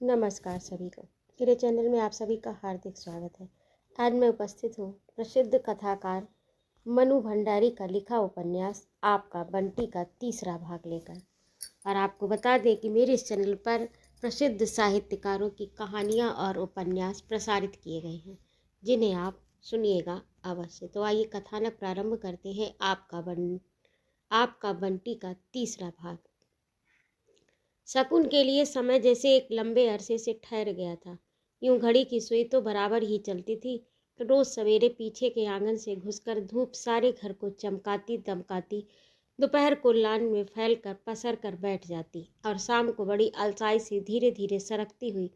नमस्कार सभी को। मेरे चैनल में आप सभी का हार्दिक स्वागत है। आज मैं उपस्थित हूँ प्रसिद्ध कथाकार मनु भंडारी का लिखा उपन्यास आपका बंटी का तीसरा भाग लेकर। और आपको बता दें कि मेरे इस चैनल पर प्रसिद्ध साहित्यकारों की कहानियाँ और उपन्यास प्रसारित किए गए हैं, जिन्हें आप सुनिएगा अवश्य। तो आइए कथानक प्रारंभ करते हैं। आपका बंटी का तीसरा भाग। शकुन के लिए समय जैसे एक लंबे अरसे से ठहर गया था। यूं घड़ी की सुई तो बराबर ही चलती थी। रोज सवेरे पीछे के आंगन से घुसकर धूप सारे घर को चमकाती दमकाती, दोपहर को लान में फैल कर पसर कर बैठ जाती और शाम को बड़ी अलसाई से धीरे धीरे सरकती हुई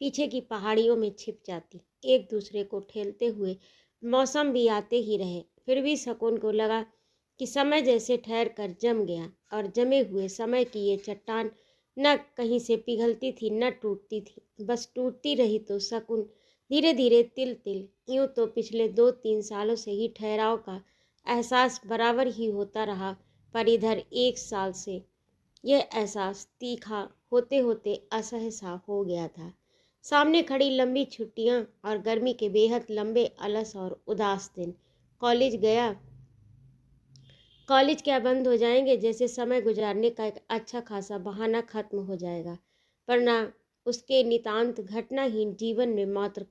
पीछे की पहाड़ियों में छिप जाती। एक दूसरे को ठेलते हुए मौसम भी आते ही रहे, फिर भी शकुन को लगा कि समय जैसे ठहर कर जम गया और जमे हुए समय की ये चट्टान न कहीं से पिघलती थी न टूटती थी, बस टूटती रही। तो शकुन धीरे धीरे तिल तिल, यूं तो पिछले 2-3 सालों से ही ठहराव का एहसास बराबर ही होता रहा, पर इधर 1 साल से यह एहसास तीखा होते होते असह्य सा हो गया था। सामने खड़ी लंबी छुट्टियां और गर्मी के बेहद लंबे अलस और उदास दिन। कॉलेज क्या बंद हो जाएंगे, जैसे समय गुजारने का एक अच्छा खासा बहाना खत्म हो जाएगा। पर ना, उसके नितांत घटनाहीन जीवन में मात्र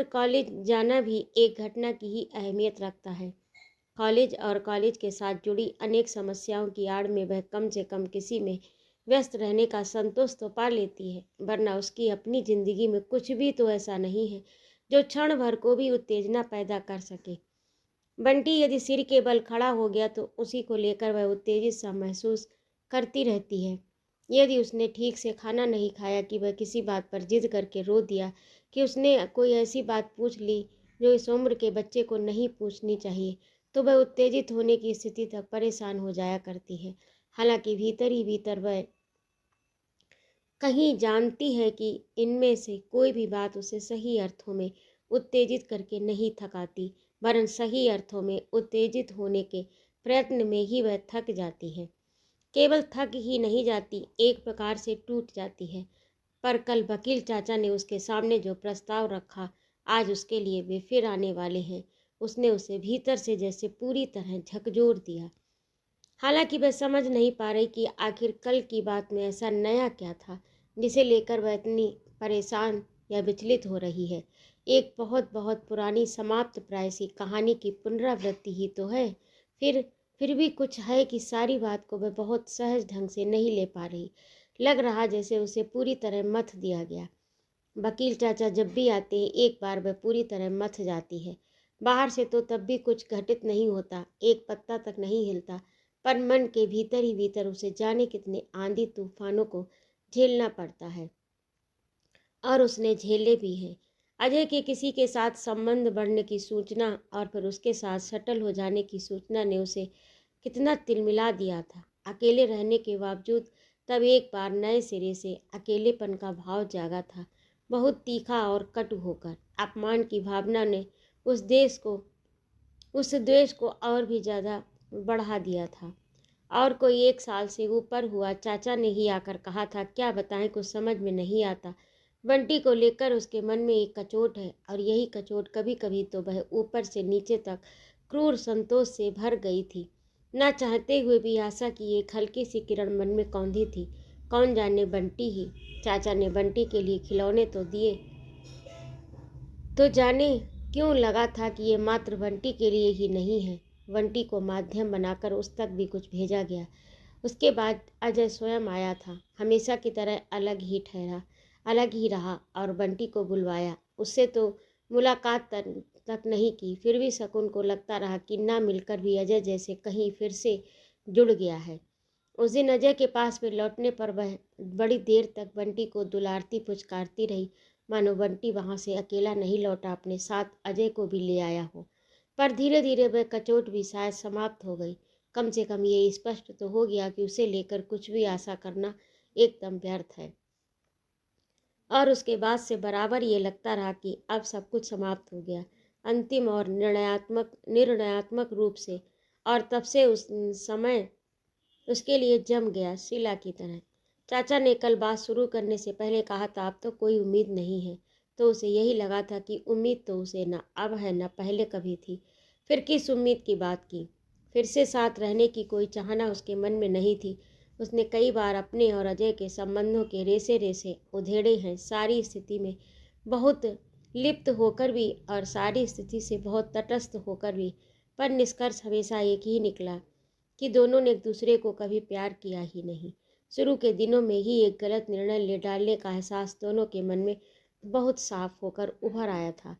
कॉलेज जाना भी एक घटना की ही अहमियत रखता है। कॉलेज और कॉलेज के साथ जुड़ी अनेक समस्याओं की आड़ में वह कम से कम किसी में व्यस्त रहने का संतोष तो पा लेती है, वरना उसकी अपनी जिंदगी में कुछ भी तो ऐसा नहीं है जो क्षण भर को भी उत्तेजना पैदा कर सके। बंटी यदि सिर के बल खड़ा हो गया तो उसी को लेकर वह उत्तेजित सा महसूस करती रहती है। यदि उसने ठीक से खाना नहीं खाया कि वह किसी बात पर जिद करके रो दिया कि उसने कोई ऐसी बात पूछ ली जो इस उम्र के बच्चे को नहीं पूछनी चाहिए, तो वह उत्तेजित होने की स्थिति तक परेशान हो जाया करती है। हालांकि भीतर ही भीतर वह कहीं जानती है कि इनमें से कोई भी बात उसे सही अर्थों में उत्तेजित करके नहीं थकाती, वरन सही अर्थों में उत्तेजित होने के प्रयत्न में ही वह थक जाती है। केवल थक ही नहीं जाती, एक प्रकार से टूट जाती है। पर कल वकील चाचा ने उसके सामने जो प्रस्ताव रखा, आज उसके लिए वे फिर आने वाले हैं। उसने उसे भीतर से जैसे पूरी तरह झकझोर दिया। हालांकि वह समझ नहीं पा रही कि आखिर कल की बात में ऐसा नया क्या था जिसे लेकर वह इतनी परेशान या विचलित हो रही है। एक बहुत बहुत पुरानी समाप्त प्राय सी कहानी की पुनरावृत्ति ही तो है। फिर भी कुछ है कि सारी बात को वह बहुत सहज ढंग से नहीं ले पा रही। लग रहा जैसे उसे पूरी तरह मथ दिया गया। वकील चाचा जब भी आते हैं एक बार वह पूरी तरह मथ जाती है। बाहर से तो तब भी कुछ घटित नहीं होता, एक पत्ता तक नहीं हिलता, पर मन के भीतर ही भीतर उसे जाने कितने आंधी तूफानों को झेलना पड़ता है, और उसने झेले भी हैं। अजय के किसी के साथ संबंध बढ़ने की सूचना और फिर उसके साथ सेटल हो जाने की सूचना ने उसे कितना तिलमिला दिया था। अकेले रहने के बावजूद तब एक बार नए सिरे से अकेलेपन का भाव जागा था, बहुत तीखा और कटु होकर। अपमान की भावना ने उस द्वेष को और भी ज़्यादा बढ़ा दिया था। और कोई 1 साल से ऊपर हुआ चाचा ने ही आकर कहा था, क्या बताएं, कुछ समझ में नहीं आता। बंटी को लेकर उसके मन में एक कचोट है, और यही कचोट कभी कभी तो वह ऊपर से नीचे तक क्रूर संतोष से भर गई थी। न चाहते हुए भी आशा की एक हल्की सी किरण मन में कौंधी थी। कौन जाने, बंटी ही। चाचा ने बंटी के लिए खिलौने तो दिए, तो जाने क्यों लगा था कि ये मात्र बंटी के लिए ही नहीं है। बंटी को माध्यम बनाकर उस तक भी कुछ भेजा गया। उसके बाद अजय स्वयं आया था, हमेशा की तरह अलग ही रहा और बंटी को बुलवाया। उससे तो मुलाकात तक नहीं की, फिर भी शकुन को लगता रहा कि ना मिलकर भी अजय जैसे कहीं फिर से जुड़ गया है। उस दिन अजय के पास में लौटने पर वह बड़ी देर तक बंटी को दुलारती पुचकारती रही, मानो बंटी वहाँ से अकेला नहीं लौटा, अपने साथ अजय को भी ले आया हो। पर धीरे धीरे वह कचोट भी शायद समाप्त हो गई। कम से कम ये स्पष्ट तो हो गया कि उसे लेकर कुछ भी आशा करना एकदम व्यर्थ है। और उसके बाद से बराबर ये लगता रहा कि अब सब कुछ समाप्त हो गया, अंतिम और निर्णयात्मक रूप से। और तब से उस समय उसके लिए जम गया, शिला की तरह। चाचा ने कल बात शुरू करने से पहले कहा था अब तो कोई उम्मीद नहीं है, तो उसे यही लगा था कि उम्मीद तो उसे न अब है न पहले कभी थी। फिर किस उम्मीद की बात की? फिर से साथ रहने की कोई चाहना उसके मन में नहीं थी। उसने कई बार अपने और अजय के संबंधों के रेसे रेसे उधेड़े हैं, सारी स्थिति में बहुत लिप्त होकर भी और सारी स्थिति से बहुत तटस्थ होकर भी, पर निष्कर्ष हमेशा एक ही निकला कि दोनों ने एक दूसरे को कभी प्यार किया ही नहीं। शुरू के दिनों में ही एक गलत निर्णय ले डालने का एहसास दोनों के मन में बहुत साफ होकर उभर आया था,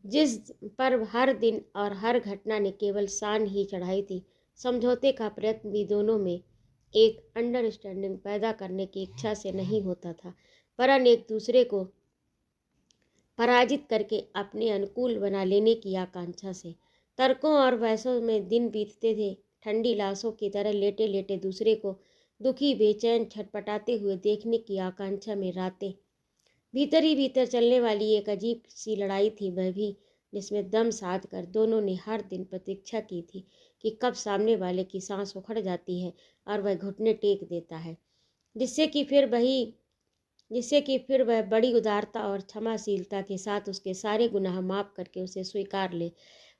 जिस पर हर दिन और हर घटना ने केवल शान ही चढ़ाई थी। समझौते का प्रयत्न भी दोनों में एक अंडरस्टैंडिंग पैदा करने की इच्छा से नहीं होता था, वरन एक दूसरे को पराजित करके अपने अनुकूल बना लेने की आकांक्षा से। तर्कों और बहसों में दिन बीतते थे, ठंडी लाशों की तरह लेटे लेटे दूसरे को दुखी बेचैन छटपटाते हुए देखने की आकांक्षा में रातें। भीतर ही भीतर चलने वाली एक अजीब सी लड़ाई थी वह भी, जिसमें दम साध कर दोनों ने हर दिन प्रतीक्षा की थी कि कब सामने वाले की सांस उखड़ जाती है और वह घुटने टेक देता है, जिससे कि फिर वही जिससे कि फिर वह बड़ी उदारता और क्षमाशीलता के साथ उसके सारे गुनाह माफ़ करके उसे स्वीकार ले,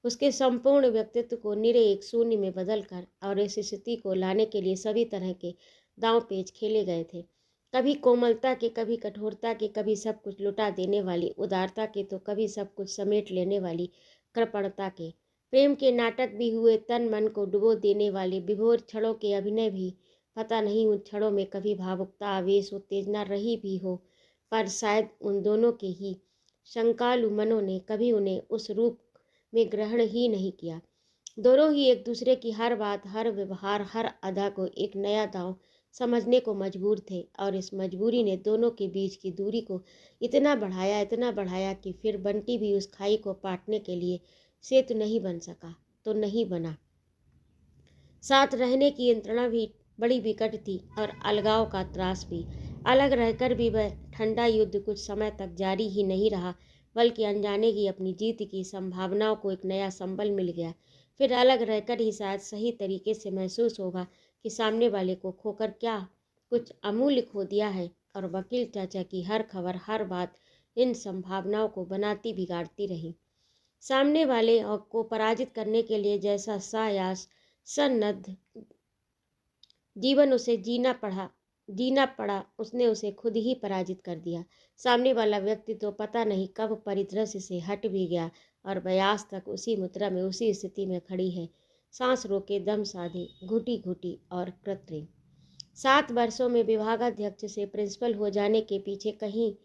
उसके संपूर्ण व्यक्तित्व को निरे एक शून्य में बदल कर, और इस स्थिति को लाने के लिए सभी तरह के दांव पेच खेले गए थे। कभी कोमलता के, कभी कठोरता के, कभी सब कुछ लुटा देने वाली उदारता के, तो कभी सब कुछ समेट लेने वाली कृपणता के। प्रेम के नाटक भी हुए, तन मन को डुबो देने वाले विभोर क्षणों के अभिनय भी। पता नहीं उन क्षणों में कभी भावुकता, आवेश, उत्तेजना रही भी हो, पर शायद उन दोनों के ही शंकालु मनों ने कभी उन्हें उस रूप में ग्रहण ही नहीं किया। दोनों ही एक दूसरे की हर बात, हर व्यवहार, हर अदा को एक नया दांव समझने को मजबूर थे, और इस मजबूरी ने दोनों के बीच की दूरी को इतना बढ़ाया कि फिर बंटी भी उस खाई को पाटने के लिए सेतु नहीं बन सका, तो नहीं बना। साथ रहने की यंत्रणा भी बड़ी विकट थी और अलगाव का त्रास भी। अलग रहकर भी वह ठंडा युद्ध कुछ समय तक जारी ही नहीं रहा, बल्कि अनजाने की अपनी जीत की संभावनाओं को एक नया संबल मिल गया। फिर अलग रहकर ही शायद सही तरीके से महसूस होगा कि सामने वाले को खोकर क्या कुछ अमूल्य खो दिया है, और वकील चाचा की हर खबर, हर बात इन संभावनाओं को बनाती बिगाड़ती रही। सामने वाले को पराजित करने के लिए जैसा सायास सन्नद्ध जीवन उसे जीना पड़ा, उसने उसे खुद ही पराजित कर दिया। सामने वाला व्यक्ति तो पता नहीं कब परिदृश्य से हट भी गया, और वह आज तक उसी मुद्रा में, उसी स्थिति में खड़ी है, सांस रोके, दम साधे, घुटी घुटी और कृत्रिम। 7 वर्षों में विभागाध्यक्ष से प्रिंसिपल हो जाने के पीछे कहीं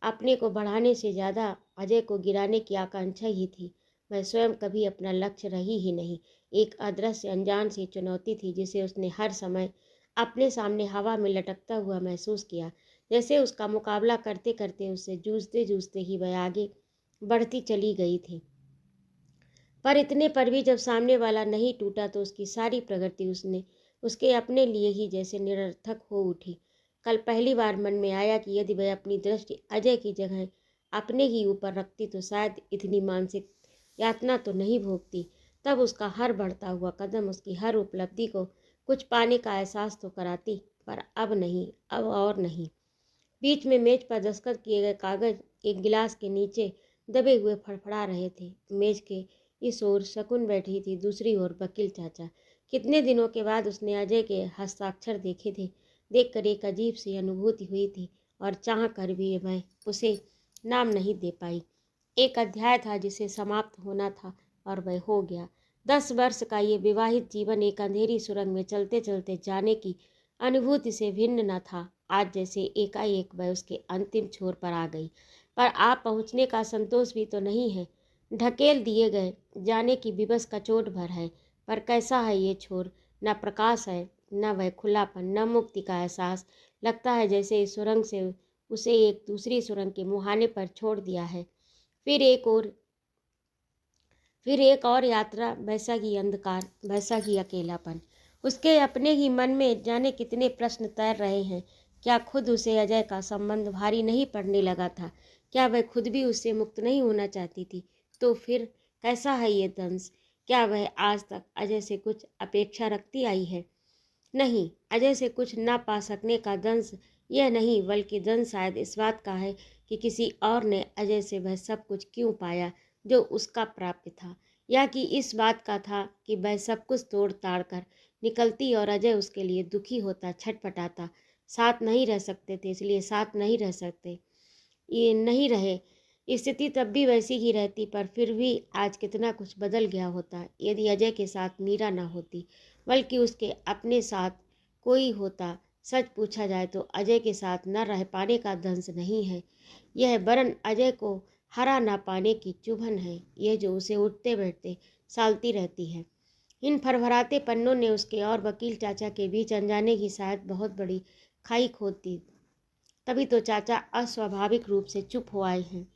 अपने को बढ़ाने से ज़्यादा अजय को गिराने की आकांक्षा ही थी। वह स्वयं कभी अपना लक्ष्य रही ही नहीं, एक अदृश्य अनजान सी चुनौती थी जिसे उसने हर समय अपने सामने हवा में लटकता हुआ महसूस किया, जैसे उसका मुकाबला करते करते, उससे जूझते जूझते ही वह आगे बढ़ती चली गई थी। पर इतने पर भी जब सामने वाला नहीं टूटा, तो उसकी सारी प्रगति उसके अपने लिए ही जैसे निरर्थक हो उठी। कल पहली बार मन में आया कि यदि वह अपनी दृष्टि अजय की जगह अपने ही ऊपर रखती, तो शायद इतनी मानसिक यातना तो नहीं भोगती। तब उसका हर बढ़ता हुआ कदम, उसकी हर उपलब्धि को कुछ पाने का एहसास तो कराती, पर अब नहीं, अब और नहीं। बीच में मेज पर दस्तखत किए गए कागज एक गिलास के नीचे दबे हुए फड़फड़ा रहे थे। मेज के इस ओर शकुन बैठी थी, दूसरी ओर वकील चाचा। कितने दिनों के बाद उसने अजय के हस्ताक्षर देखे थे। देखकर एक अजीब सी अनुभूति हुई थी, और चाह कर भी वह उसे नाम नहीं दे पाई। एक अध्याय था जिसे समाप्त होना था, और वह हो गया। 10 वर्ष का ये विवाहित जीवन एक अंधेरी सुरंग में चलते चलते जाने की अनुभूति से भिन्न न था। आज जैसे एकाएक वह उसके अंतिम छोर पर आ गई, पर आप पहुँचने का संतोष भी तो नहीं है। ढकेल दिए गए जाने की विवश का चोट भर है, पर कैसा है ये छोर? न प्रकाश है, न वह खुलापन, न मुक्ति का एहसास। लगता है जैसे इस सुरंग से उसे एक दूसरी सुरंग के मुहाने पर छोड़ दिया है। फिर एक और यात्रा, वैसा ही अंधकार, वैसा ही अकेलापन। उसके अपने ही मन में जाने कितने प्रश्न तैर रहे हैं। क्या खुद उसे अजय का संबंध भारी नहीं पड़ने लगा था? क्या वह खुद भी उससे मुक्त नहीं होना चाहती थी? तो फिर कैसा है ये दंश? क्या वह आज तक अजय से कुछ अपेक्षा रखती आई है? नहीं, अजय से कुछ ना पा सकने का दंश यह नहीं, बल्कि दंड शायद इस बात का है कि किसी और ने अजय से वह सब कुछ क्यों पाया जो उसका प्राप्य था, या कि इस बात का था कि वह सब कुछ तोड़ ताड़ कर निकलती और अजय उसके लिए दुखी होता, छटपटाता। साथ नहीं रह सकते थे, इसलिए साथ नहीं रह सकते, ये नहीं रहे। स्थिति तब भी वैसी ही रहती, पर फिर भी आज कितना कुछ बदल गया होता यदि अजय के साथ मीरा ना होती, बल्कि उसके अपने साथ कोई होता। सच पूछा जाए तो अजय के साथ न रह पाने का दंश नहीं है यह, वरन अजय को हरा ना पाने की चुभन है यह, जो उसे उठते बैठते सालती रहती है। इन फरफराते पन्नों ने उसके और वकील चाचा के बीच अनजाने की शायद बहुत बड़ी खाई खोद दी। तभी तो चाचा अस्वाभाविक रूप से चुप हो आए हैं,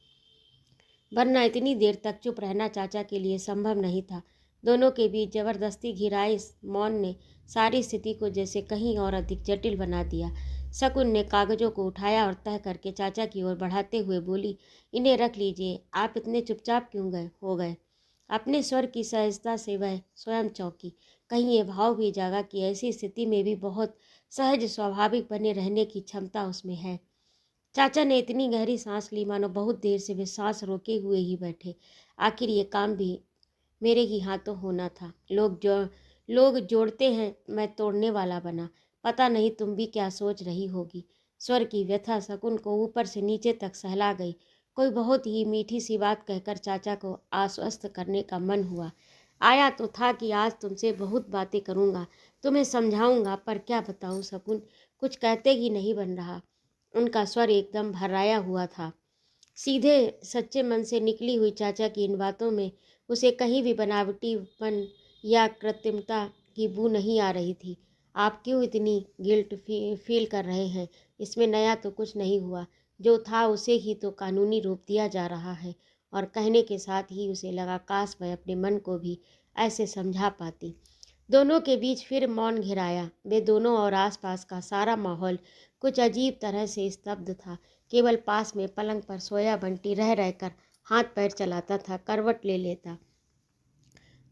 वरना इतनी देर तक चुप रहना चाचा के लिए संभव नहीं था। दोनों के बीच जबरदस्ती घिराए इस मौन ने सारी स्थिति को जैसे कहीं और अधिक जटिल बना दिया। शकुन ने कागजों को उठाया और तह करके चाचा की ओर बढ़ाते हुए बोली, इन्हें रख लीजिए। आप इतने चुपचाप क्यों हो गए? अपने स्वर की सहजता से वह स्वयं चौंकी। कहीं ये भाव भी जागा कि ऐसी स्थिति में भी बहुत सहज स्वाभाविक बने रहने की क्षमता उसमें है। चाचा ने इतनी गहरी सांस ली मानो बहुत देर से वे सांस रोके हुए ही बैठे। आखिर ये काम भी मेरे ही हाथों होना था। लोग जोड़ते हैं, मैं तोड़ने वाला बना। पता नहीं तुम भी क्या सोच रही होगी। स्वर की व्यथा शकुन को ऊपर से नीचे तक सहला गई। कोई बहुत ही मीठी सी बात कहकर चाचा को आश्वस्त करने का मन हुआ। आया तो था कि आज तुमसे बहुत बातें करूँगा, तुम्हें समझाऊंगा, पर क्या बताऊँ शकुन, कुछ कहते ही नहीं बन रहा। उनका स्वर एकदम भर्राया हुआ था। सीधे सच्चे मन से निकली हुई चाचा की इन बातों में उसे कहीं भी बनावटीपन या कृत्रिमता की बू नहीं आ रही थी। आप क्यों इतनी गिल्ट फील कर रहे हैं? इसमें नया तो कुछ नहीं हुआ। जो था उसे ही तो कानूनी रूप दिया जा रहा है। और कहने के साथ ही उसे लगा काश वह अपने मन को भी ऐसे समझा पाती। दोनों के बीच फिर मौन घिराया। वे दोनों और आसपास का सारा माहौल कुछ अजीब तरह से स्तब्ध था। केवल पास में पलंग पर सोया बंटी रह रहकर हाथ पैर चलाता था, करवट ले लेता।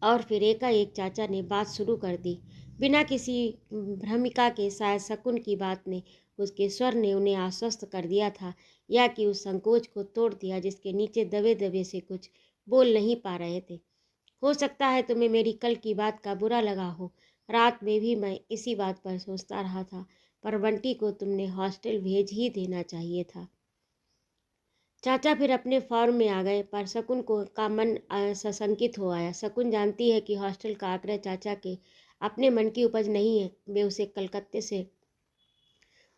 और फिर एकाएक चाचा ने बात शुरू कर दी, बिना किसी भ्रमिका के। शायद शकुन की बात ने, उसके स्वर ने उन्हें आश्वस्त कर दिया था, या कि उस संकोच को तोड़ दिया जिसके नीचे दबे दबे से कुछ बोल नहीं पा रहे थे। हो सकता है तुम्हें मेरी कल की बात का बुरा लगा हो। रात में भी मैं इसी बात पर सोचता रहा था, पर बंटी को तुमने हॉस्टल भेज ही देना चाहिए था। चाचा फिर अपने फॉर्म में आ गए, पर शकुन को का मन सशंकित हो आया। शकुन जानती है कि हॉस्टल का आग्रह चाचा के अपने मन की उपज नहीं है। वे उसे कलकत्ते से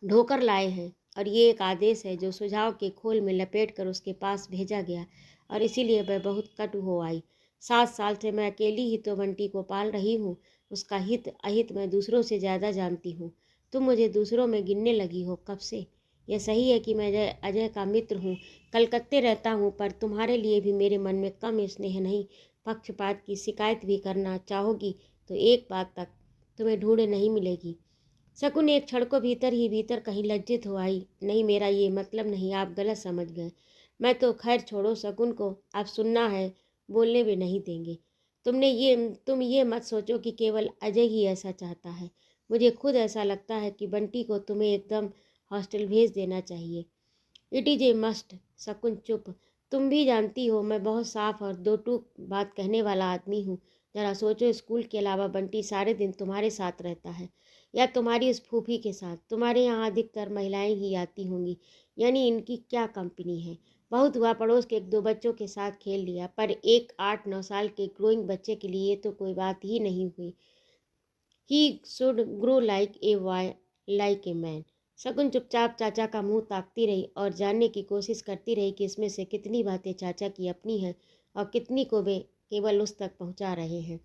ढोकर लाए हैं, और ये एक आदेश है जो सुझाव के खोल में लपेट कर उसके पास भेजा गया, और इसीलिए वह बहुत कटु हो आई। 7 साल से मैं अकेली ही तो बंटी को पाल रही हूँ। उसका हित अहित मैं दूसरों से ज़्यादा जानती हूँ। तुम मुझे दूसरों में गिनने लगी हो कब से? यह सही है कि मैं अजय का मित्र हूँ, कलकत्ते रहता हूँ, पर तुम्हारे लिए भी मेरे मन में कम स्नेह नहीं, पक्षपात की शिकायत भी करना चाहोगी तो एक बात तक तुम्हें ढूंढे नहीं मिलेगी। शकुन एक क्षण को भीतर ही भीतर कहीं लज्जित हो आई। नहीं, मेरा ये मतलब नहीं, आप गलत समझ गए। मैं तो खैर छोड़ो, शकुन को अब सुनना है, बोलने भी नहीं देंगे। तुम ये मत सोचो कि केवल अजय ही ऐसा चाहता है। मुझे खुद ऐसा लगता है कि बंटी को तुम्हें एकदम हॉस्टल भेज देना चाहिए। It is a must. शकुन चुप। तुम भी जानती हो मैं बहुत साफ और दो टूक बात कहने वाला आदमी हूँ। जरा सोचो, स्कूल के अलावा बंटी सारे दिन तुम्हारे साथ रहता है, या तुम्हारी उस फूफी के साथ। तुम्हारे यहाँ अधिकतर महिलाएं ही आती होंगी, यानी इनकी क्या कंपनी है। बहुत हुआ पड़ोस के 1-2 बच्चों के साथ खेल लिया, पर एक 8-9 साल के ग्रोइंग बच्चे के लिए तो कोई बात ही नहीं हुई। He should grow like a boy like a man. शकुन चुपचाप चाचा का मुंह ताकती रही और जानने की कोशिश करती रही कि इसमें से कितनी बातें चाचा की अपनी हैं और कितनी को वे केवल उस तक पहुंचा रहे हैं।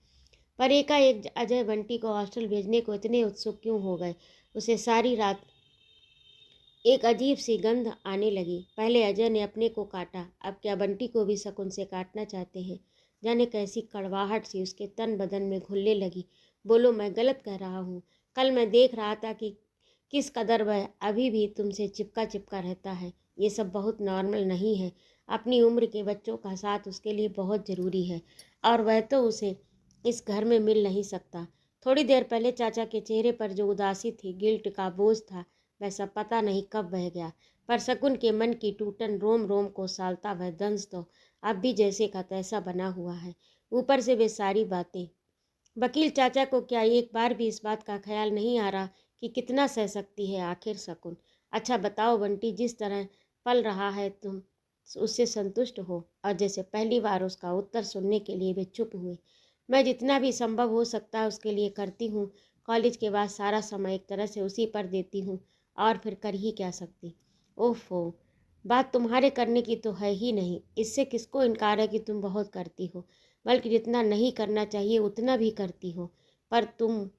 पर एकाएक अजय बंटी को हॉस्टल भेजने को इतने उत्सुक क्यों हो गए? उसे सारी रात एक अजीब सी गंध आने लगी। पहले अजय ने अपने को काटा, अब क्या बंटी को भी शकुन से काटना चाहते हैं? जाने कैसी कड़वाहट सी उसके तन बदन में घुलने लगी। बोलो, मैं गलत कह रहा हूँ? कल मैं देख रहा था कि किस कदर वह अभी भी तुमसे चिपका चिपका रहता है। ये सब बहुत नॉर्मल नहीं है। अपनी उम्र के बच्चों का साथ उसके लिए बहुत ज़रूरी है, और वह तो उसे इस घर में मिल नहीं सकता। थोड़ी देर पहले चाचा के चेहरे पर जो उदासी थी, गिल्ट का बोझ था, वैसा पता नहीं कब बह गया, पर शकुन के मन की टूटन रोम रोम को सालता वह दंश तो अब भी जैसे का तैसा बना हुआ है। ऊपर से वे सारी बातें। वकील चाचा को क्या एक बार भी इस बात का ख्याल नहीं आ रहा कि कितना सह सकती है आखिर शकुन? अच्छा बताओ बंटी, जिस तरह पल रहा है तुम उससे संतुष्ट हो? और जैसे पहली बार उसका उत्तर सुनने के लिए वे चुप हुए। मैं जितना भी संभव हो सकता है उसके लिए करती हूँ। कॉलेज के बाद सारा समय एक तरह से उसी पर देती हूँ, और फिर कर ही क्या सकती। ओफो, बात तुम्हारे करने की तो है ही नहीं। इससे किसको इनकार है कि तुम बहुत करती हो, बल्कि जितना नहीं करना चाहिए उतना भी करती हो। पर तुम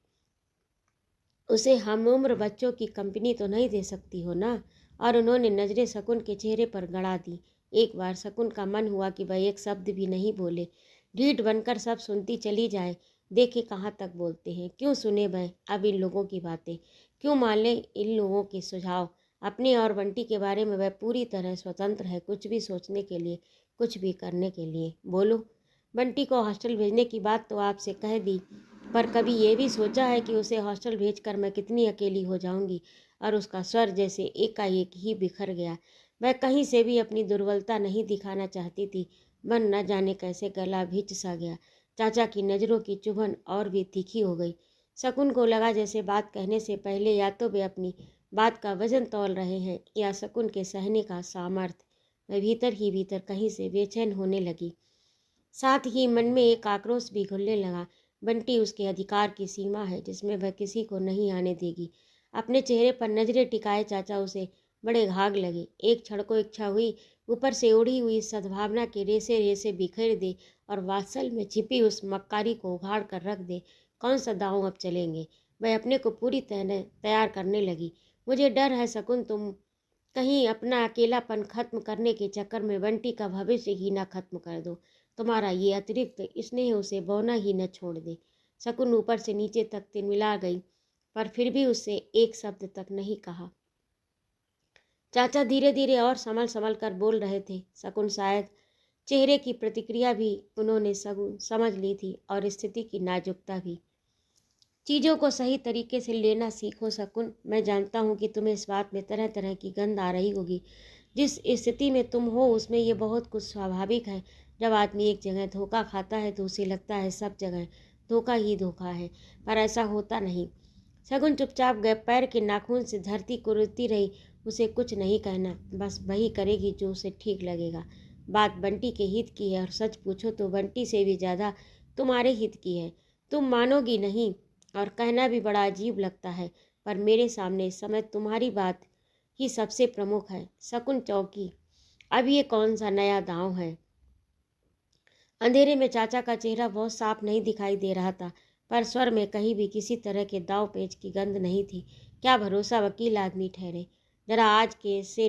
उसे हम उम्र बच्चों की कंपनी तो नहीं दे सकती हो ना। और उन्होंने नजरें शकुन के चेहरे पर गड़ा दी। एक बार शकुन का मन हुआ कि वह एक शब्द भी नहीं बोले, ढीठ बनकर सब सुनती चली जाए। देखे कहाँ तक बोलते हैं, क्यों सुने वह अब इन लोगों की बातें, क्यों मान ले इन लोगों के सुझाव। अपने और बंटी के बारे में वह पूरी तरह स्वतंत्र है, कुछ भी सोचने के लिए, कुछ भी करने के लिए। बोलो। बंटी को हॉस्टल भेजने की बात तो आपसे कह दी, पर कभी ये भी सोचा है कि उसे हॉस्टल भेजकर मैं कितनी अकेली हो जाऊंगी? और उसका स्वर जैसे एकाएक ही बिखर गया। वह कहीं से भी अपनी दुर्बलता नहीं दिखाना चाहती थी। मन न जाने कैसे गला भिंच सा गया। चाचा की नज़रों की चुभन और भी तीखी हो गई। शकुन को लगा जैसे बात कहने से पहले या तो वे अपनी बात का वजन तौल रहे हैं या शकुन के सहने का सामर्थ्य। वह भीतर ही भीतर कहीं से बेचैन होने लगी। साथ ही मन में एक आक्रोश भी घुलने लगा। बंटी उसके अधिकार की सीमा है जिसमें वह किसी को नहीं आने देगी। अपने चेहरे पर नजरें टिकाए चाचा उसे बड़े घाग लगे। एक क्षण को इच्छा हुई ऊपर से उड़ी हुई सद्भावना के रेसे रेसे बिखेर दे और वात्सल में छिपी उस मक्कारी को उघाड़ कर रख दे। कौन सा दांव अब चलेंगे? वह अपने को पूरी तरह तैयार करने लगी। मुझे डर है शकुन, तुम कहीं अपना अकेलापन खत्म करने के चक्कर में बंटी का भविष्य ही ना खत्म कर दो। तुम्हारा ये अतिरिक्त स्नेह उसे बौना ही न छोड़ दे। शकुन ऊपर से नीचे तक तिलमिला गई, पर फिर भी उससे एक शब्द तक नहीं कहा। चाचा धीरे धीरे और संभल संभल कर बोल रहे थे। शकुन शायद चेहरे की प्रतिक्रिया भी उन्होंने शकुन समझ ली थी, और स्थिति की नाजुकता भी। चीज़ों को सही तरीके से लेना सीखो शकुन। मैं जानता हूँ कि तुम्हें इस बात में तरह तरह की गंध आ रही होगी। जिस स्थिति में तुम हो उसमें ये बहुत कुछ स्वाभाविक है। जब आदमी एक जगह धोखा खाता है तो उसे लगता है सब जगह धोखा ही धोखा है, पर ऐसा होता नहीं। शकुन चुपचाप गए पैर के नाखून से धरती कुरेदती रही। उसे कुछ नहीं कहना, बस वही करेगी जो उसे ठीक लगेगा। बात बंटी के हित की है, और सच पूछो तो बंटी से भी ज़्यादा तुम्हारे हित की है। तुम मानोगी नहीं, और कहना भी बड़ा अजीब लगता है, पर मेरे सामने इस समय तुम्हारी बात ही सबसे प्रमुख है। शकुन चौकी। अब ये कौन सा नया दांव है? अंधेरे में चाचा का चेहरा बहुत साफ नहीं दिखाई दे रहा था, पर स्वर में कहीं भी किसी तरह के दाव पेच की गंध नहीं थी। क्या भरोसा वकील आदमी ठहरे। जरा आज के से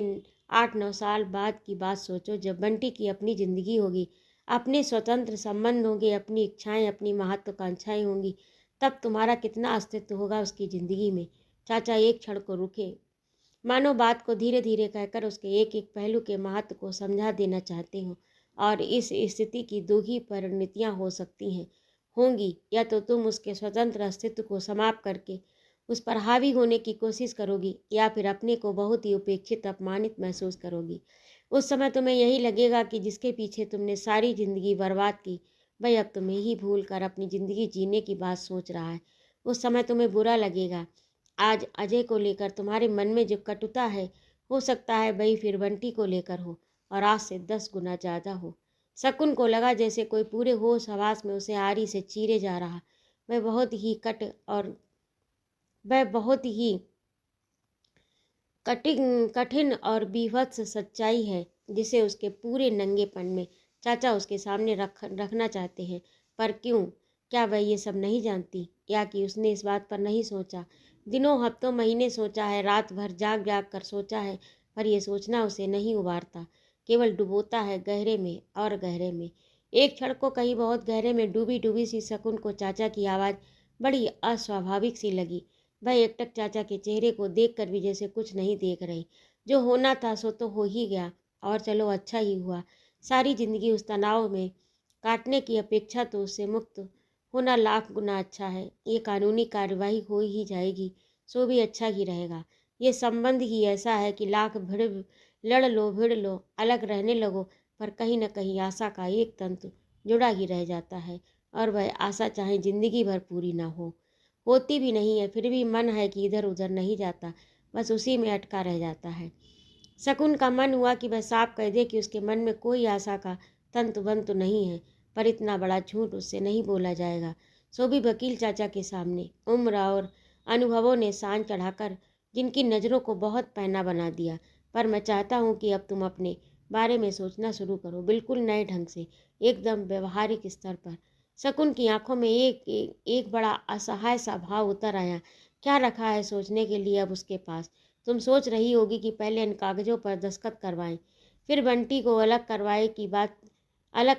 8-9 साल बाद की बात सोचो, जब बंटी की अपनी जिंदगी होगी, अपने स्वतंत्र संबंध होंगे, अपनी इच्छाएं, अपनी महत्वाकांक्षाएं होंगी, तब तुम्हारा कितना अस्तित्व होगा उसकी ज़िंदगी में। चाचा एक क्षण को रुके, मानो बात को धीरे धीरे कहकर उसके एक एक पहलू के महत्व को समझा देना चाहते हो। और इस स्थिति की दो ही परिणतियाँ हो सकती हैं, होंगी, या तो तुम उसके स्वतंत्र अस्तित्व को समाप्त करके उस पर हावी होने की कोशिश करोगी, या फिर अपने को बहुत ही उपेक्षित अपमानित महसूस करोगी। उस समय तुम्हें यही लगेगा कि जिसके पीछे तुमने सारी जिंदगी बर्बाद की, वह अब तुम्हें ही भूल कर अपनी ज़िंदगी जीने की बात सोच रहा है। उस समय तुम्हें बुरा लगेगा। आज अजय को लेकर तुम्हारे मन में जो कटुता है, हो सकता है वही फिर बंटी को लेकर हो, और आज से 10 गुना ज़्यादा हो। शकुन को लगा जैसे कोई पूरे होश हवास में उसे आरी से चीरे जा रहा। वह बहुत ही वह बहुत ही कठिन और बीभत्स सच्चाई है, जिसे उसके पूरे नंगेपन में चाचा उसके सामने रखना चाहते हैं। पर क्यों? क्या वह ये सब नहीं जानती, या कि उसने इस बात पर नहीं सोचा? दिनों हफ्तों महीने सोचा है, रात भर जाग जाग कर सोचा है, पर यह सोचना उसे नहीं उबारता, केवल डुबोता है गहरे में और गहरे में। एक क्षण को कहीं बहुत गहरे में डूबी डूबी सी शकुन को चाचा की आवाज़ बड़ी अस्वाभाविक सी लगी। वह एकटक चाचा के चेहरे को देखकर भी जैसे कुछ नहीं देख रही। जो होना था सो तो हो ही गया, और चलो अच्छा ही हुआ। सारी जिंदगी उस तनाव में काटने की अपेक्षा तो उससे मुक्त होना लाख गुना अच्छा है। ये कानूनी कार्यवाही हो ही जाएगी, सो भी अच्छा ही रहेगा। ये संबंध ही ऐसा है कि लाख भिड़ लो, अलग रहने लगो, पर कहीं न कहीं आशा का एक तंतु जुड़ा ही रह जाता है, और वह आशा चाहे ज़िंदगी भर पूरी ना हो। होती भी नहीं है, फिर भी मन है कि इधर-उधर नहीं जाता, बस उसी में अटका रह जाता है। शकुन का मन हुआ कि वह साफ कह दे कि उसके मन में कोई आशा का तंतु-बंतु नहीं है, पर इतना बड़ा झूठ उससे नहीं बोला जाएगा, सो भी वकील चाचा के सामने। उम्र और अनुभवों ने सान चढ़ाकर जिनकी नज़रों को बहुत पैना बना दिया, पर मैं चाहता हूँ कि अब तुम अपने बारे में सोचना शुरू करो, बिल्कुल नए ढंग से, एकदम व्यवहारिक स्तर पर। शकुन की आंखों में एक बड़ा असहाय सा भाव उतर आया। क्या रखा है सोचने के लिए अब उसके पास? तुम सोच रही होगी कि पहले इन कागज़ों पर दस्तखत करवाएं, फिर बंटी को अलग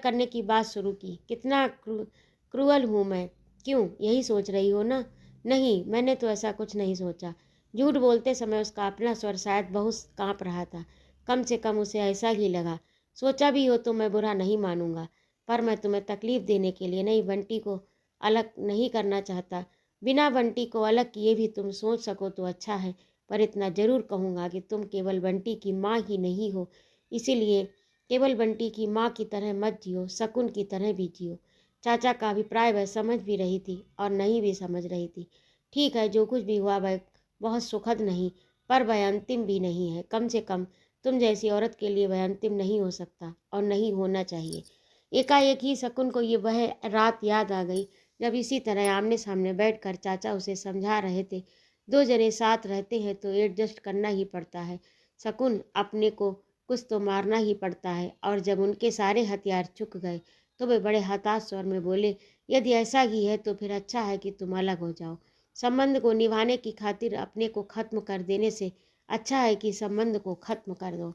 करने की बात शुरू की। कितना क्रूअल हूँ मैं। क्यों, यही सोच रही हो ना? नहीं, मैंने तो ऐसा कुछ नहीं सोचा। झूठ बोलते समय उसका अपना स्वर शायद बहुत काँप रहा था। कम से कम उसे ऐसा ही लगा। सोचा भी हो तो मैं बुरा नहीं मानूंगा, पर मैं तुम्हें तकलीफ देने के लिए नहीं, बंटी को अलग नहीं करना चाहता। बिना बंटी को अलग किए भी तुम सोच सको तो अच्छा है, पर इतना ज़रूर कहूँगा कि तुम केवल बंटी की माँ ही नहीं हो, इसीलिए केवल बंटी की माँ की तरह मत जियो, शकुन की तरह भी जियो। चाचा का अभिप्राय वह समझ भी रही थी और नहीं भी समझ रही थी। ठीक है, जो कुछ भी हुआ वह बहुत सुखद नहीं, पर वह अंतिम भी नहीं है। कम से कम तुम जैसी औरत के लिए वह अंतिम नहीं हो सकता और नहीं होना चाहिए। एकाएक ही शकुन को ये वह रात याद आ गई जब इसी तरह आमने सामने बैठकर चाचा उसे समझा रहे थे। दो जने साथ रहते हैं तो एडजस्ट करना ही पड़ता है शकुन, अपने को कुछ तो मारना ही पड़ता है। और जब उनके सारे हथियार चुक गए तो वे बड़े हताश स्वर में बोले, यदि ऐसा ही है तो फिर अच्छा है कि तुम अलग हो जाओ। संबंध को निभाने की खातिर अपने को खत्म कर देने से अच्छा है कि संबंध को खत्म कर दो।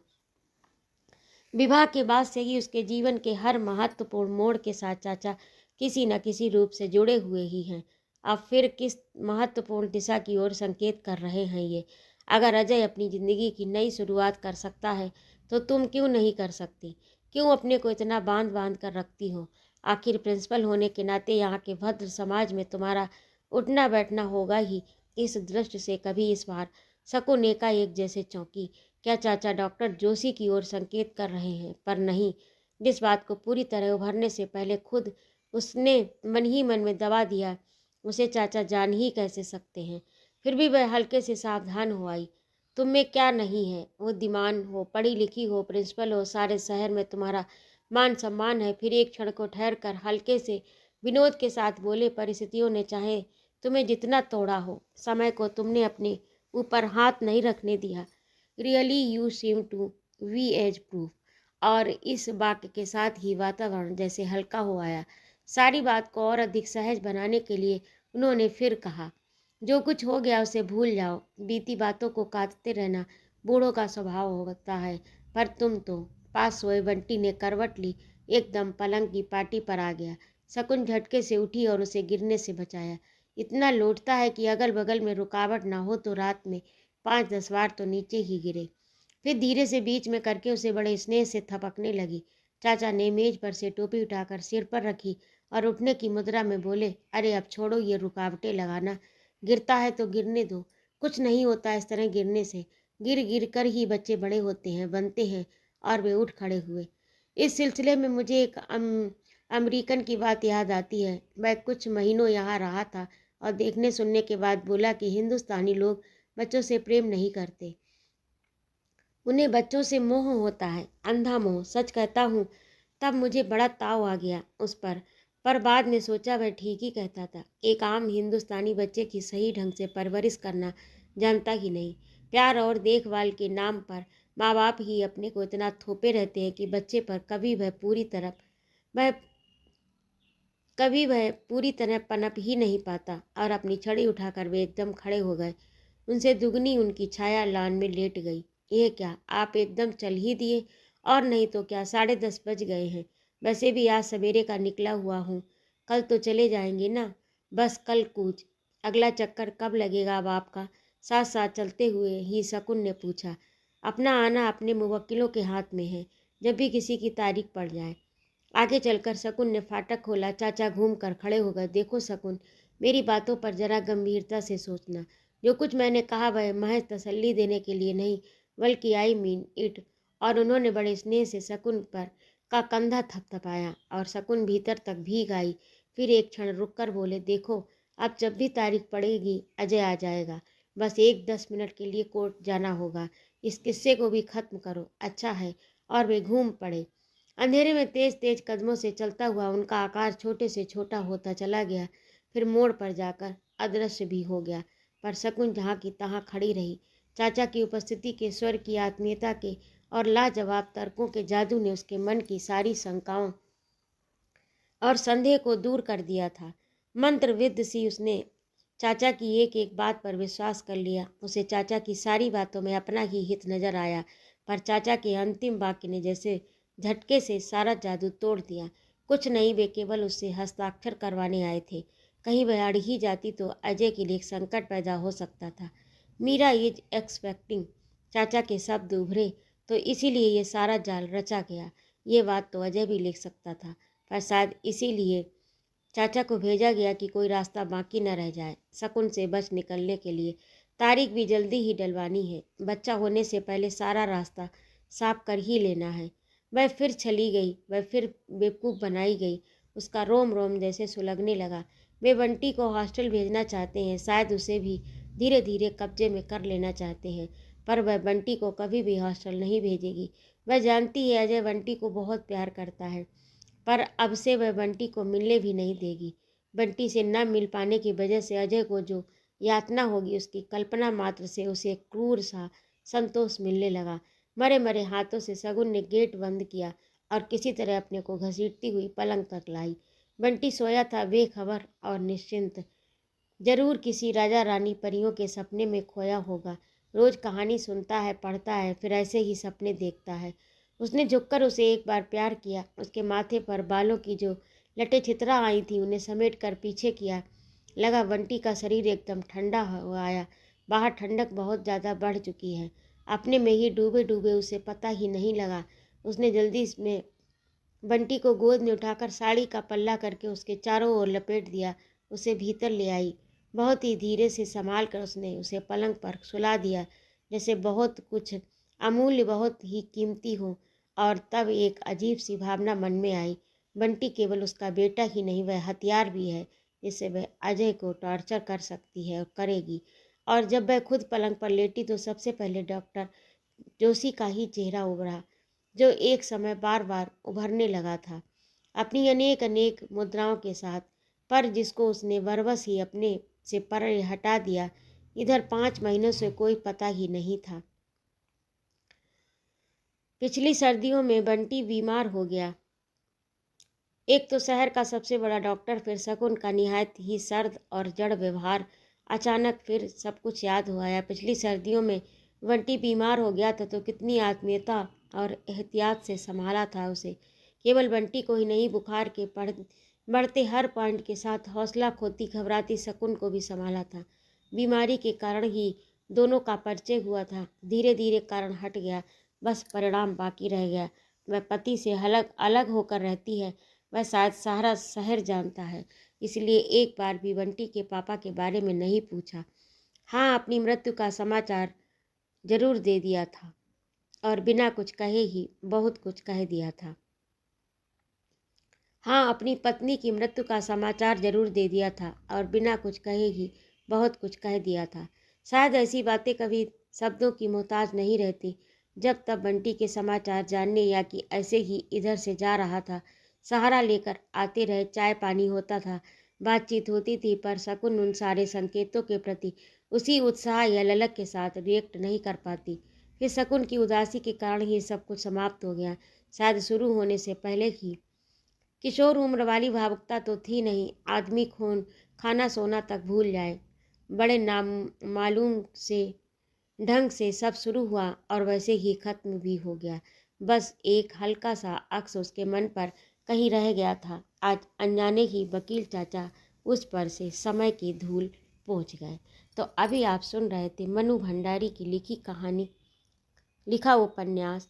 विवाह के बाद से ही उसके जीवन के हर महत्वपूर्ण मोड़ के साथ चाचा किसी न किसी रूप से जुड़े हुए ही हैं। अब फिर किस महत्वपूर्ण दिशा की ओर संकेत कर रहे हैं ये? अगर अजय अपनी ज़िंदगी की नई शुरुआत कर सकता है तो तुम क्यों नहीं कर सकती? क्यों अपने को इतना बांध बांध कर रखती हो? आखिर प्रिंसिपल होने के नाते यहाँ के भद्र समाज में तुम्हारा उठना बैठना होगा ही। इस दृष्टि से कभी इस बार शकुन एकाएक जैसे चौंकी। क्या चाचा डॉक्टर जोशी की ओर संकेत कर रहे हैं? पर नहीं, जिस बात को पूरी तरह उभरने से पहले खुद उसने मन ही मन में दबा दिया, उसे चाचा जान ही कैसे सकते हैं? फिर भी वह हल्के से सावधान हो आई। तुम में क्या नहीं है? बुद्धिमान हो, पढ़ी लिखी हो, प्रिंसिपल हो, सारे शहर में तुम्हारा मान सम्मान है। फिर एक क्षण को ठहर कर हल्के से विनोद के साथ बोले, परिस्थितियों ने चाहे तुम्हें जितना तोड़ा हो, समय को तुमने अपने ऊपर हाथ नहीं रखने दिया। Really you seem to we age proof. और इस वाक्य के साथ ही वातावरण जैसे हल्का हो आया। सारी बात को और अधिक सहज बनाने के लिए उन्होंने फिर कहा, जो कुछ हो गया उसे भूल जाओ। बीती बातों को काटते रहना बूढ़ों का स्वभाव होता है। पर तुम तो। पास सोए बंटी ने करवट ली, एकदम पलंग की पाटी पर आ गया। शकुन झटके से उठी और उसे गिरने से बचाया। इतना लौटता है कि अगल बगल में रुकावट ना हो तो रात में 5-10 बार तो नीचे ही गिरे। फिर धीरे से बीच में करके उसे बड़े स्नेह से थपकने लगी। चाचा ने मेज पर से टोपी उठाकर सिर पर रखी और उठने की मुद्रा में बोले, अरे अब छोड़ो ये रुकावटें लगाना, गिरता है तो गिरने दो, कुछ नहीं होता इस तरह गिरने से। गिर गिर कर ही बच्चे बड़े होते हैं, बनते हैं। और वे उठ खड़े हुए। इस सिलसिले में मुझे एक अमेरिकन की बात याद आती है। मैं कुछ महीनों यहाँ रहा था और देखने सुनने के बाद बोला कि हिंदुस्तानी लोग बच्चों से प्रेम नहीं करते, उन्हें बच्चों से मोह होता है, अंधा मोह। सच कहता हूँ, तब मुझे बड़ा ताव आ गया उस पर बाद में सोचा वह ठीक ही कहता था। एक आम हिंदुस्तानी बच्चे की सही ढंग से परवरिश करना जानता ही नहीं। प्यार और देखभाल के नाम पर माँ बाप ही अपने को इतना थोपे रहते हैं कि बच्चे पर वह कभी वह पूरी तरह पनप ही नहीं पाता। और अपनी छड़ी उठाकर वे एकदम खड़े हो गए। उनसे दुगनी उनकी छाया लान में लेट गई। ये क्या, आप एकदम चल ही दिए? और नहीं तो क्या, 10:30 बज गए हैं। वैसे भी आज सवेरे का निकला हुआ हूँ, कल तो चले जाएंगे ना? बस कल कूच। अगला चक्कर कब लगेगा अब आपका? साथ साथ चलते हुए ही शकुन ने पूछा। अपना आना अपने मुवक्किलों के हाथ में है, जब भी किसी की तारीख पड़ जाए। आगे चलकर शकुन ने फाटक खोला। चाचा घूम कर खड़े हो गए। देखो शकुन, मेरी बातों पर जरा गंभीरता से सोचना। जो कुछ मैंने कहा वह महज तसल्ली देने के लिए नहीं, बल्कि आई मीन इट। और उन्होंने बड़े स्नेह से शकुन पर का कंधा थपथपाया और शकुन भीतर तक भीग आई। फिर एक क्षण रुककर बोले, देखो अब जब भी तारीख पड़ेगी अजय आ जाएगा। बस 1-10 मिनट के लिए कोर्ट जाना होगा। इस किस्से को भी खत्म करो, अच्छा है। और वे घूम पड़े। अंधेरे में तेज तेज कदमों से चलता हुआ उनका आकार छोटे से छोटा होता चला गया, फिर मोड़ पर जाकर अदृश्य भी हो गया। पर शकुन जहाँ की तहाँ खड़ी रही। चाचा की उपस्थिति के, स्वर की आत्मीयता के और लाजवाब तर्कों के जादू ने उसके मन की सारी शंकाओं और संदेह को दूर कर दिया था। मंत्रविद्ध सी उसने चाचा की एक एक बात पर विश्वास कर लिया। उसे चाचा की सारी बातों में अपना ही हित नजर आया, पर चाचा के अंतिम वाक्य ने जैसे झटके से सारा जादू तोड़ दिया। कुछ नहीं, वे केवल उससे हस्ताक्षर करवाने आए थे। कहीं वह अड़ ही जाती तो अजय के लिए एक संकट पैदा हो सकता था। मीरा इज एक्सपेक्टिंग, चाचा के शब्द उभरे, तो इसीलिए ये सारा जाल रचा गया। ये बात तो अजय भी लिख सकता था, पर शायद इसीलिए चाचा को भेजा गया कि कोई रास्ता बाकी न रह जाए शकुन से बच निकलने के लिए। तारीख भी जल्दी ही डलवानी है, बच्चा होने से पहले सारा रास्ता साफ कर ही लेना है। वह फिर चली गई, वह फिर बेवकूफ़ बनाई गई। उसका रोम रोम जैसे सुलगने लगा। वे बंटी को हॉस्टल भेजना चाहते हैं, शायद उसे भी धीरे धीरे कब्जे में कर लेना चाहते हैं, पर वह बंटी को कभी भी हॉस्टल नहीं भेजेगी। वह जानती है अजय बंटी को बहुत प्यार करता है, पर अब से वह बंटी को मिलने भी नहीं देगी। बंटी से न मिल पाने की वजह से अजय को जो यातना होगी, उसकी कल्पना मात्र से उसे क्रूर सा संतोष मिलने लगा। मरे मरे हाथों से शगुन ने गेट बंद किया और किसी तरह अपने को घसीटती हुई पलंग तक लाई। बंटी सोया था, बेखबर और निश्चिंत। जरूर किसी राजा रानी परियों के सपने में खोया होगा। रोज कहानी सुनता है, पढ़ता है, फिर ऐसे ही सपने देखता है। उसने झुककर उसे एक बार प्यार किया। उसके माथे पर बालों की जो लटे छितरा आई थी उन्हें समेट कर पीछे किया। लगा बंटी का शरीर एकदम ठंडा हो आया। बाहर ठंडक बहुत ज़्यादा बढ़ चुकी है। अपने में ही डूबे डूबे उसे पता ही नहीं लगा। उसने जल्दी में बंटी को गोद में उठाकर साड़ी का पल्ला करके उसके चारों ओर लपेट दिया। उसे भीतर ले आई। बहुत ही धीरे से संभाल कर उसने उसे पलंग पर सुला दिया, जैसे बहुत कुछ अमूल्य, बहुत ही कीमती हो। और तब एक अजीब सी भावना मन में आई, बंटी केवल उसका बेटा ही नहीं, वह हथियार भी है जिससे वह अजय को टॉर्चर कर सकती है और करेगी। और जब वह खुद पलंग पर लेटी तो सबसे पहले डॉक्टर जोशी का ही चेहरा उभरा, जो एक समय बार बार उभरने लगा था अपनी अनेक अनेक मुद्राओं के साथ, पर जिसको उसने बरबस ही अपने से परे हटा दिया। इधर 5 महीनों से कोई पता ही नहीं था। पिछली सर्दियों में बंटी बीमार हो गया। एक तो शहर का सबसे बड़ा डॉक्टर, फिर शकुन का निहायत ही सर्द और जड़ व्यवहार। अचानक फिर सब कुछ याद हो आया। पिछली सर्दियों में बंटी बीमार हो गया था तो कितनी आत्मीयता और एहतियात से संभाला था उसे। केवल बंटी को ही नहीं, बुखार के बढ़ते हर पॉइंट के साथ हौसला खोती घबराती शकुन को भी संभाला था। बीमारी के कारण ही दोनों का परिचय हुआ था। धीरे धीरे कारण हट गया, बस परिणाम बाकी रह गया। वह पति से अलग अलग होकर रहती है। वह शायद सारा शहर जानता है, इसलिए एक बार भी बंटी के पापा के बारे में नहीं पूछा। हाँ, अपनी मृत्यु का समाचार जरूर दे दिया था, और बिना कुछ कहे ही बहुत कुछ कह दिया था। हाँ, अपनी पत्नी की मृत्यु का समाचार जरूर दे दिया था और बिना कुछ कहे ही बहुत कुछ कह दिया था। शायद ऐसी बातें कभी शब्दों की मोहताज नहीं रहती। जब तब बंटी के समाचार जानने, या कि ऐसे ही इधर से जा रहा था, सहारा लेकर आते रहे, चाय पानी होता था, बातचीत होती थी, पर शकुन उन सारे संकेतों के प्रति उसी उत्साह या ललक के साथ रिएक्ट नहीं कर पाती। फिर शकुन की उदासी के कारण ही सब कुछ समाप्त हो गया, शायद शुरू होने से पहले ही। किशोर उम्र वाली भावुकता तो थी नहीं। आदमी खाना सोना तक भूल जाए। बड़े नाम मालूम से ढंग से सब शुरू हुआ और वैसे ही खत्म भी हो गया। बस एक हल्का सा अक्स उसके मन पर कहीं रह गया था। आज अनजाने ही वकील चाचा उस पर से समय की धूल पहुँच गए। तो अभी आप सुन रहे थे मनु भंडारी की लिखी कहानी, लिखा उपन्यास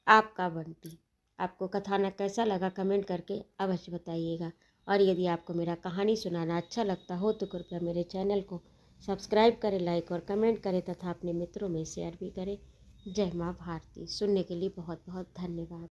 आपका बंटी। आपको कथानक कैसा लगा कमेंट करके अवश्य बताइएगा। और यदि आपको मेरा कहानी सुनाना अच्छा लगता हो तो कृपया मेरे चैनल को सब्सक्राइब करें, लाइक और कमेंट करें तथा अपने मित्रों में शेयर भी करें। जय माँ भारती। सुनने के लिए बहुत बहुत धन्यवाद।